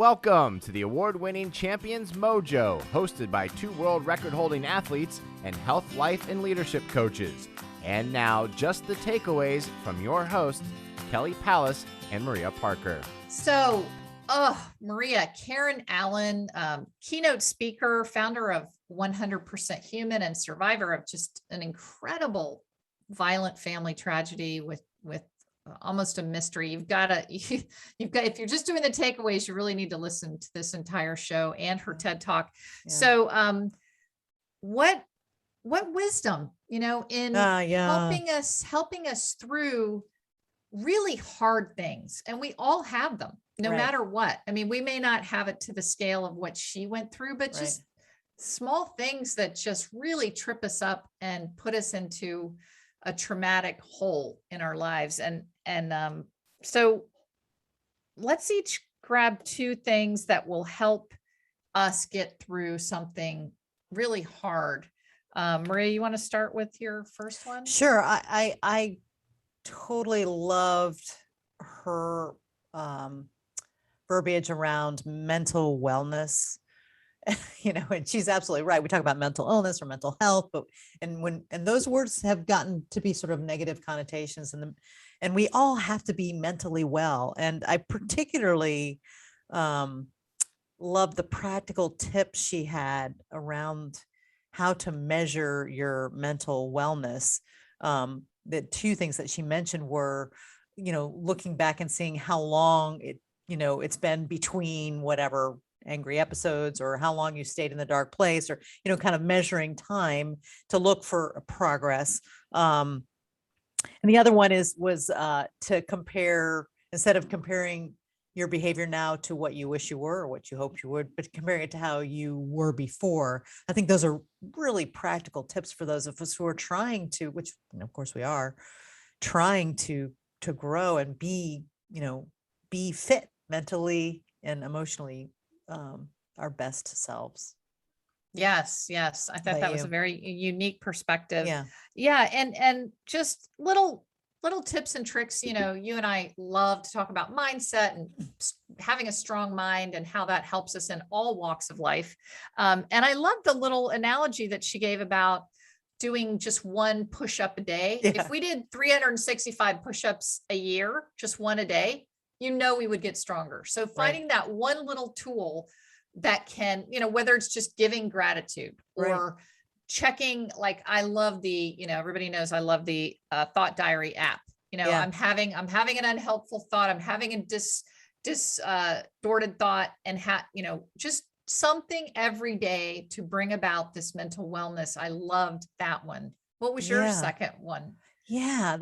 Welcome to the award-winning Champions Mojo, hosted by two world record-holding athletes and health, life, and leadership coaches. And now, just the takeaways from your hosts, Kelly Pallas and Maria Parker. So, Maria, Karen Allen, keynote speaker, founder of 100% Human, and survivor of just an incredible violent family tragedy with almost a mystery. You've got if you're just doing the takeaways, you really need to listen to this entire show and her TED Talk. Yeah. So, what wisdom, in helping us through really hard things, and we all have them, no matter what. I mean, we may not have it to the scale of what she went through, but just small things that just really trip us up and put us into a traumatic hole in our lives. And so let's each grab two things that will help us get through something really hard. Maria, you want to start with your first one? Sure. I totally loved her verbiage around mental wellness. And she's absolutely right. We talk about mental illness or mental health, and those words have gotten to be sort of negative connotations, and we all have to be mentally well. And I particularly love the practical tips she had around how to measure your mental wellness. The two things that she mentioned were, looking back and seeing how long it's been between whatever angry episodes, or how long you stayed in the dark place, or, kind of measuring time to look for progress. And the other one was to compare, instead of comparing your behavior now to what you wish you were or what you hoped you would, but comparing it to how you were before. I think those are really practical tips for those of us who are trying to, which of course we are, trying to grow and be fit mentally and emotionally, our best selves. Yes. I thought that was a very unique perspective. Yeah. And just little tips and tricks. You and I love to talk about mindset and having a strong mind and how that helps us in all walks of life. And I love the little analogy that she gave about doing just one push-up a day. Yeah. If we did 365 push-ups a year, just one a day, we would get stronger. So finding that one little tool that can, whether it's just giving gratitude or checking, like I love the, everybody knows I love the thought diary app. I'm having an unhelpful thought. I'm having a distorted thought, and just something every day to bring about this mental wellness. I loved that one. What was your second one? Yeah,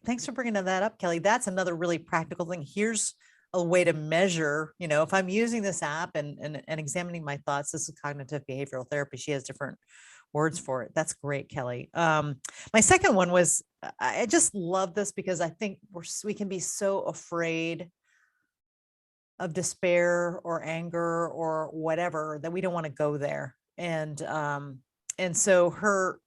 thanks for bringing that up, Kelly. That's another really practical thing. Here's a way to measure, if I'm using this app and examining my thoughts. This is cognitive behavioral therapy. She has different words for it. That's great, Kelly. My second one was, I just love this because I think we can be so afraid of despair or anger or whatever that we don't want to go there. And so her,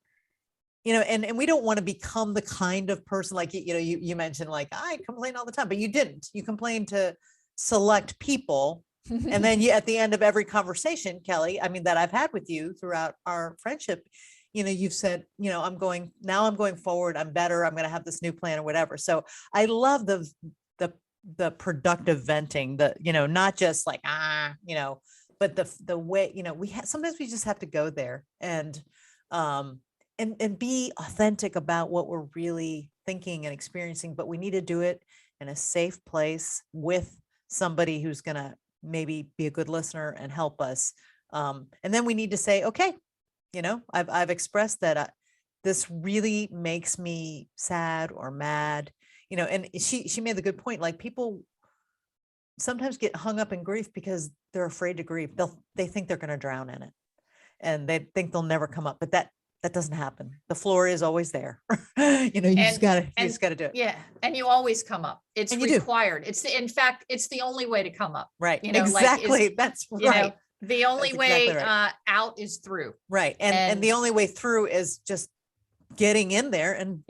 and we don't want to become the kind of person like, you mentioned, like, I complain all the time, but you didn't. You complained to select people. And then at the end of every conversation, Kelly, that I've had with you throughout our friendship, you've said, I'm going forward. I'm better. I'm going to have this new plan or whatever. So I love the productive venting, not just like, but the way, sometimes we just have to go there and be authentic about what we're really thinking and experiencing, but we need to do it in a safe place with somebody who's going to maybe be a good listener and help us. And then we need to say, okay, I've expressed that this really makes me sad or mad, and she made the good point. Like, people sometimes get hung up in grief because they're afraid to grieve. They think they're going to drown in it, and they think they'll never come up, but that doesn't happen. The floor is always there. You just gotta do it. Yeah. And you always come up. It's required. In fact, it's the only way to come up. Right. Exactly. That's right. The only way out is through. Right. And the only way through is just getting in there and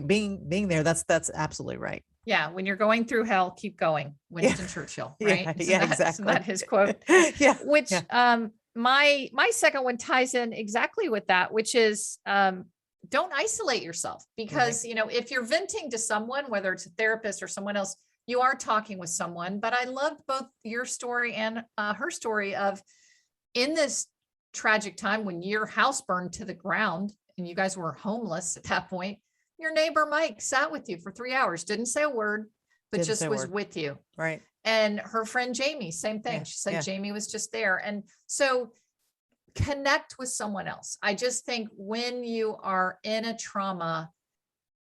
being there. That's absolutely right. Yeah. When you're going through hell, keep going. Winston Churchill, right? Exactly. Isn't that his quote? Yeah. Which, my second one ties in exactly with that, which is, don't isolate yourself because, if you're venting to someone, whether it's a therapist or someone else, you are talking with someone. But I loved both your story and her story of in this tragic time when your house burned to the ground and you guys were homeless at that point, your neighbor Mike sat with you for 3 hours, didn't say a word, but just was with you. Right. And her friend Jamie, same thing. She said Jamie was just there. And so connect with someone else. I just think when you are in a trauma,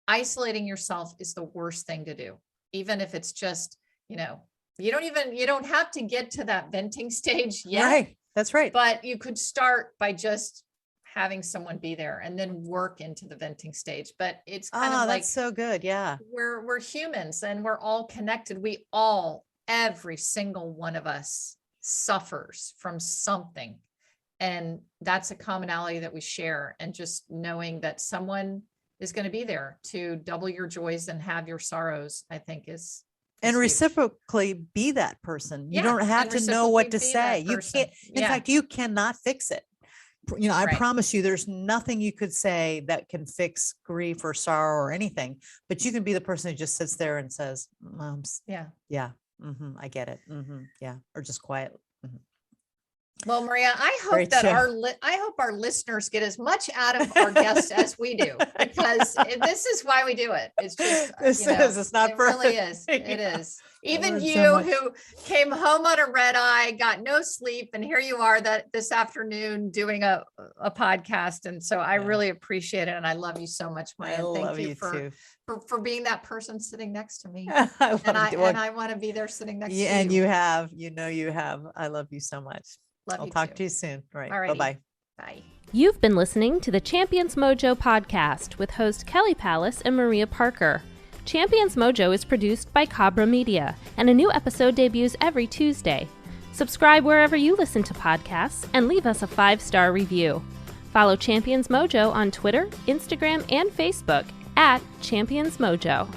isolating yourself is the worst thing to do. Even if it's just, you don't have to get to that venting stage yet. Right. That's right. But you could start by just having someone be there and then work into the venting stage. But it's kind of like, that's so good. Yeah. We're humans and we're all connected. Every single one of us suffers from something. And that's a commonality that we share. And just knowing that someone is going to be there to double your joys and have your sorrows, I think is and huge. Reciprocally be that person. You don't have to know what to say. You can't, in fact, you cannot fix it. I promise you, there's nothing you could say that can fix grief or sorrow or anything, but you can be the person who just sits there and says, I get it. Yeah. Or just quiet. Well, Maria, I hope that our listeners get as much out of our guests as we do, because this is why we do it. It's just, it's not perfect. It really is. It is. Even you who came home on a red eye, got no sleep, and here you are this afternoon doing a podcast. And so I really appreciate it. And I love you so much, Maria. Thank you for being that person sitting next to me. And I want to be there sitting next to you. And you have. I love you so much. I'll talk to you soon. All right. Bye-bye. Bye. You've been listening to the Champions Mojo podcast with host Kelly Pallas and Maria Parker. Champions Mojo is produced by Cabra Media, and a new episode debuts every Tuesday. Subscribe wherever you listen to podcasts and leave us a 5-star review. Follow Champions Mojo on Twitter, Instagram, and Facebook @Champions Mojo.